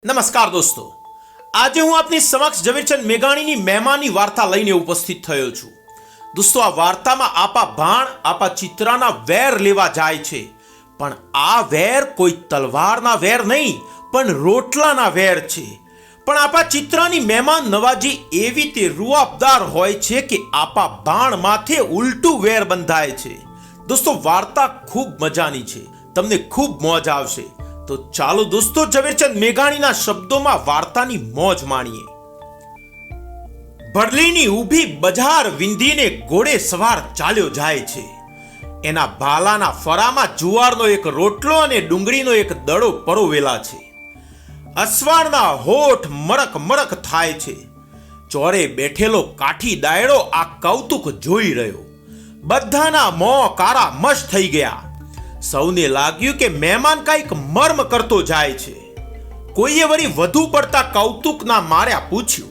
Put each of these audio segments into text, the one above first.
નમસ્કાર દોસ્તો, આજે હું આપની સમક્ષ ઝવેરચંદ મેઘાણીની મહેમાનની વાર્તા લઈને ઉપસ્થિત થયો છું. દોસ્તો, આ વાર્તામાં આપા ભાણ આપા ચિત્રાના વેર લેવા જાય છે, પણ આ વેર કોઈ તલવારના વેર નહીં પણ રોટલાના વેર છે. પણ આપા ચિત્રાની મહેમાન નવાજી એવી તે રૂઆબદાર હોય છે કે આપા ભાણ માથે ઉલટું વેર બંધાય છે. દોસ્તો, વાર્તા ખૂબ મજાની છે, તમને ખૂબ મોજ આવશે. તો ચાલો દોસ્તો, ઝવેરચંદ મેઘાણીના શબ્દોમાં વાર્તાની મોજ માણીએ. ભડલીની ઊભી બજાર વિંધીને ઘોડે સવાર ચાલ્યો જાય છે. એના ભાલાના ફરામાં જુવારનો એક રોટલો અને ડુંગળીનો એક દડો પરોવેલા છે. અસવારના હોઠ મરક મરક થાય છે. ચોરે બેઠેલો કાઠી દાયડો આ કૌતુક જોઈ રહ્યો. બધાના મોં કારા મશ થઈ ગયા. સૌને લાગ્યું કે મહેમાન કંઈક મર્મ કરતો જાય છે. કોઈએ વળી વધુ પડતા કૌતુકના માર્યા પૂછ્યું,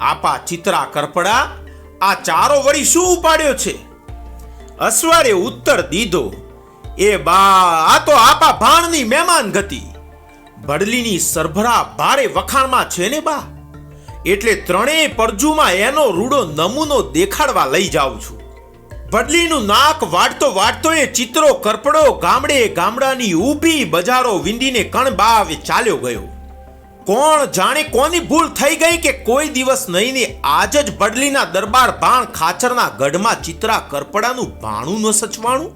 આપા ચિત્રા કરપડા, આ ચારો વળી શું ઉપાડ્યો છે? અસવારે ઉત્તર દીધો, એ બા, આ તો આપા ભાણની મહેમાન ગતિ. ભડલીની સરભરા ભારે વખાણમાં છે ને બા, એટલે ત્રણેય પરજુમાં એનો રૂડો નમૂનો દેખાડવા લઈ જાઉં છું. ભડલીનું નાક વાટતો વાટતો એ ચિત્રો કરપડો ગામડે ગામડાની ઊભી બજારો વિંધીને કણબાવે ચાલ્યો ગયો. કોણ જાણે કોની ભૂલ થઈ ગઈ કે કોઈ દિવસ નહીં ને આજ જ ભડલીના દરબાર ભાણ ખાચરના ગઢમાં ચિત્રા કરપડાનું ભાણું ન સચવાણું.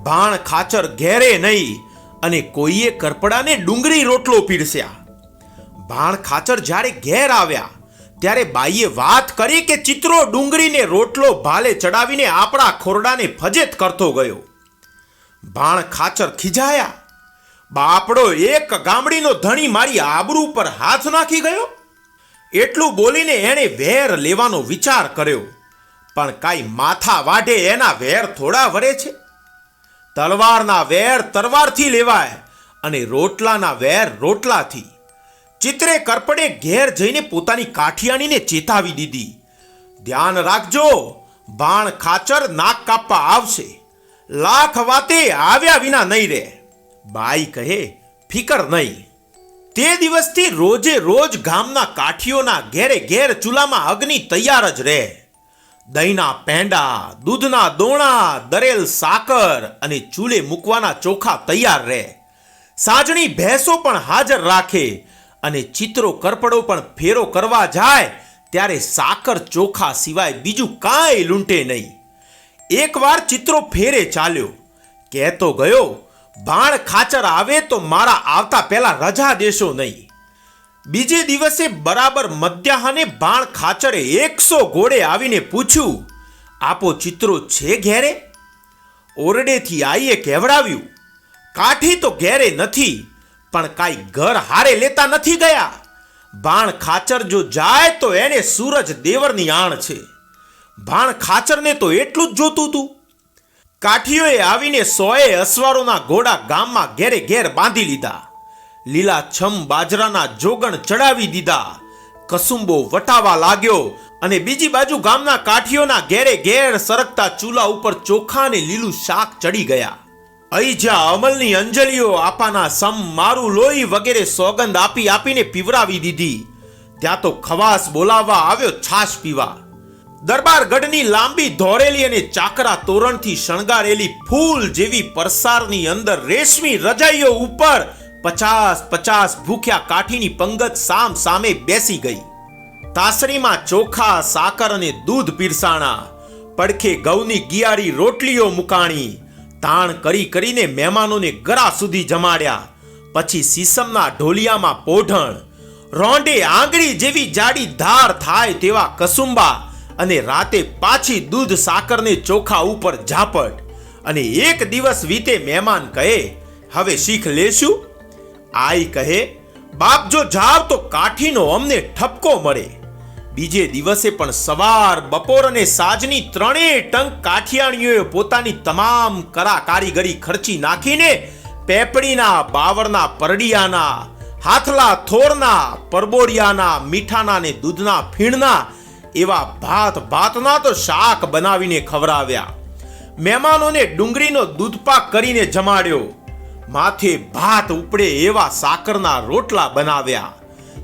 ભાણ ખાચર ઘેરે નહીં અને કોઈએ કરપડાને ડુંગળી રોટલો પીરસ્યા. ભાણ ખાચર જ્યારે ઘેર આવ્યા ત્યારે બાઈએ વાત કરી કે ચિત્રો ડુંગળીને રોટલો ભાલે ચડાવીને આપણા ખોરડાને ફજેત કરતો ગયો. ભાણ ખાચર ખીજાયા, બાપડો એક ગામડીનો ધણી મારી આબરૂ પર હાથ નાખી ગયો. એટલું બોલીને એણે વેર લેવાનો વિચાર કર્યો, પણ કાંઈ માથા વાઢે એના વેર થોડા વરે છે. તલવારના વેર તલવારથી લેવાય અને રોટલાના વેર રોટલાથી. ચિત્રે કરપડે ઘેર જઈને પોતાની કાઠિયાણીને ચેતાવી દીધી, ધ્યાન રાખજો, ભાણ ખાચર નાક કાપવા આવશે, લાખ વાતે આવ્યા વિના નહીં રહે. બાઈ કહે, ફિકર નહીં. તે દિવસથી રોજે રોજ ગામના કાઠીઓના ઘેરે ઘેર ચૂલામાં અગ્નિ તૈયાર જ રહે. દહીંના પેંડા, દૂધના દોણા, દરેલ સાકર અને ચૂલે મૂકવાના ચોખા તૈયાર રહે. સાજણી ભેંસો પણ હાજર રાખે અને ચિત્રો કરપડો પણ ફેરો કરવા જાય ત્યારે સાકર ચોખા સિવાય બીજું કાંઈ લૂંટે નહીં. એકવાર ચિત્રો ફેરે ચાલ્યો, કહેતો ગયો, ભાણ ખાચર આવે તો મારા આવતા પહેલા રજા દેશો નહીં. બીજે દિવસે બરાબર મધ્યાહને ભાણ ખાચરે 100 ઘોડે આવીને પૂછ્યું, આપો ચિત્રો છે ઘેરે? ઓરડેથી આઈએ કહેવડાવ્યું, કાઠી તો ઘેરે નથી, પણ કાંઈ ઘર હારે લેતા નથી ગયા. ભાણ ખાચર જો જાય તો એને સૂરજ દેવરની આણ છે. ભાણ ખાચરને તો એટલું જ જોતું હતું. કાઠીઓએ આવીને 100 અસવારોના ઘોડા ગામમાં ઘેરે ઘેર બાંધી લીધા. લીલા છમ બાજરાના જોગણ ચડાવી દીધા. કસુંબો વટાવા લાગ્યો અને બીજી બાજુ ગામના કાઠીઓના ઘેરે ઘેર સરકતા ચૂલા ઉપર ચોખા અને લીલું શાક ચડી ગયા. અહીં જ્યાં અમલની અંજલિઓ આપાના સમ મારું લોહી વગેરે સોગંદ આપી આપીને પીવરાવી દીધી, ત્યાં તો ખવાસ બોલાવવા આવ્યો છાશ પીવા. દરબાર ગઢની લાંબી ધોરેલી અને ચાકરા તોરણથી શણગારેલી ફૂલ જેવી પરસારની અંદર રેશમી રજાઈઓ ઉપર 50 ભૂખ્યા કાઠીની પંગત સામ સામે બેસી ગઈ. તાસરીમાં ચોખા, સાકર અને દૂધ પીરસાણા. પડખે ઘઉંની ગિયારી રોટલીઓ મુકાણી. તાણ કરી કરીને મહેમાનોને ગરા સુધી જમાડ્યા. પછી સીસમના ઢોલિયામાં પોઢણ, રોંડે આંગળી જેવી જાડી ધાર થાય તેવા કસુંબા અને રાતે પાછી દૂધ સાકરને ચોખા ઉપર ઝાપટ. અને એક દિવસ વીતે મહેમાન કહે, હવે શીખ લેશું? આઈ કહે, બાપ જો જાવ તો કાઠીનો અમને ઠપકો મળે. બીજે દિવસે પણ સવાર, બપોર અને સાંજની ત્રણેય ટંક કાઠિયાણીઓએ પોતાની તમામ કરા કારીગરી ખર્ચી નાખીને પેપડીના, બાવરના પરડિયાના, હાથલા થોરના, પરબોડિયાના, મીઠાના ને દૂધના ફીણના એવા ભાત ભાતના તો શાક બનાવીને ખવડાવ્યા. મહેમાનોને ડુંગળીનો દૂધપાક કરીને જમાડ્યો. માથે ભાત ઉપડે એવા સાકરના રોટલા બનાવ્યા,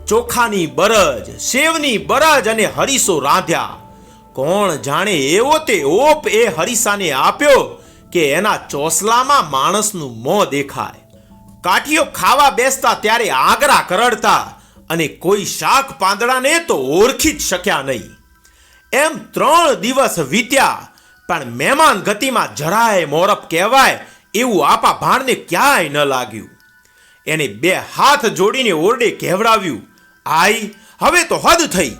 ચોખાની બરજ, સેવની બરજ અને હરીસો રાંધ્યા. કોણ જાણે એવો તે ઓપ એ હરીસાને આપ્યો કે એના ચોસલામાં માણસનું મોં દેખાય. કાઠીઓ ખાવા બેસતા ત્યારે આંગરા કરડતા અને કોઈ શાક પાંદડાને તો ઓળખી જ શક્યા નહીં. એમ 3 દિવસ વીત્યા, પણ મહેમાન ગતિમાં જરાય મોરપ કહેવાય એવું આપા ભાણને ક્યાંય ન લાગ્યું. એને 2 હાથ જોડીને ઓરડે કહેવડાવ્યું, આઈ, હવે તો હદ થઈ.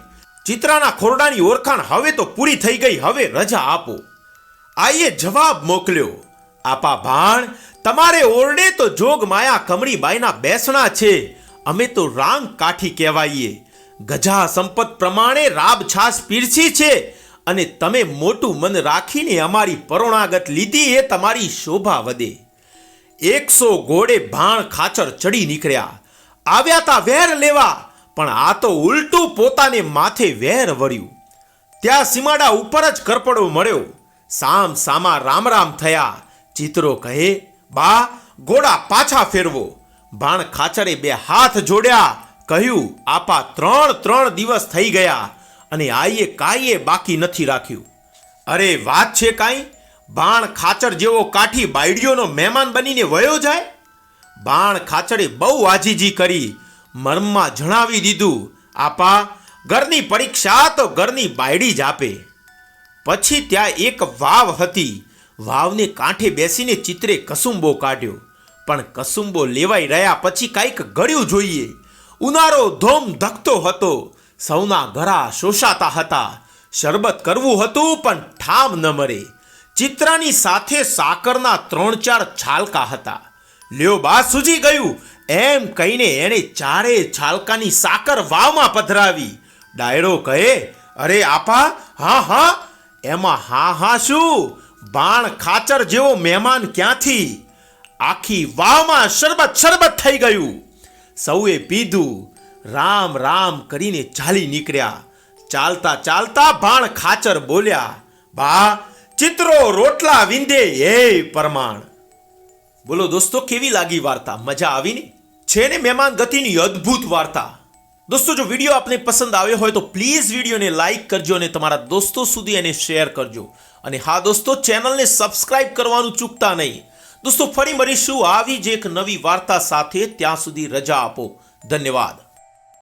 ચિત્રાના ખોરડાની ઓળખાણ હવે તો પૂરી થઈ ગઈ, હવે રજા આપો. આઈએ જવાબ મોકલ્યો, આપા ભાણ, તમારે ઓરડે તો જોગ માયા કમળીબાઈના બેસણા છે. અમે તો રાંગ કાઠી કહેવાઈએ. ગજા સંપત પ્રમાણે રાબ છાસ પીરસી છે અને તમે મોટું મન રાખીને અમારી પરોણાગત લીધી એ તમારી શોભા વધે. 100 ઘોડે ભાણ ખાચર ચડી નીકળ્યા. આવ્યા તા વેર લેવા, પણ આ તો ઉલટું પોતાને માથે વેર વળ્યું. ત્યાં સીમાડા ઉપર જ કરપડો મળ્યો. સામ સામા રામ રામ થયા. ચિત્રો કહે, બા, ઘોડા પાછા ફેરવો. ભાણ ખાચરે 2 હાથ જોડ્યા, કહ્યું, આપા 3 દિવસ થઈ ગયા અને આઈએ કાંઈએ બાકી નથી રાખ્યું. અરે વાત છે કાંઈ? ભાણ ખાચર જેવો કાઠી બાયડીઓનો મહેમાન બનીને વયો જાય? ભાણ ખાચરે બહુ આજીજી કરી, મર્મમાં જણાવી દીધું, આપા, ઘરની પરીક્ષા તો ઘરની બાયડી જ આપે. પછી ત્યાં એક વાવ હતી. વાવને કાંઠે બેસીને ચિત્રે કસુંબો કાઢ્યો, પણ કસુંબો લેવાઈ રહ્યા પછી કાંઈક ગળ્યું જોઈએ. ઉનાળો ધોમ ધકતો હતો, સૌના ગળા શોષાતા હતા. શરબત કરવું હતું પણ ઠામ ન મળે. ચિત્રાની સાથે સાકરના 3-4 છાલકા હતા. લ્યો બા, સૂજી ગયું એમ કહીને એણે 4 છાલકાની સાકર વાવમાં પધરાવી. ડાયરો કહે, અરે આપા, હા હા. એમાં હા હા શું? ભાણ ખાચર જેવો મહેમાન ક્યાંથી? આખી વાવમાં શરબત થઈ ગયું. સૌએ પીધું, રામ રામ કરીને ચાલી નીકળ્યા. ચાલતા ચાલતા ભાણ ખાચર બોલ્યા, બા, ચિત્રો રોટલા વિંધે એ પરમાણ. બોલો દોસ્તો, કેવી લાગી વાર્તા? મજા આવી ને? છે ને મહેમાન ગતિની અદ્ભુત વાર્તા. દોસ્તો, જો વિડીયો આપને પસંદ આવ્યો હોય તો પ્લીઝ વિડીયોને લાઈક કરજો અને તમારા દોસ્તો સુધી એને શેર કરજો. અને હા દોસ્તો, ચેનલને સબસ્ક્રાઇબ કરવાનું ચૂકતા નહીં. દોસ્તો, ફરી મળીશું આવી જ એક નવી વાર્તા સાથે. ત્યાં સુધી રજા આપો. ધન્યવાદ.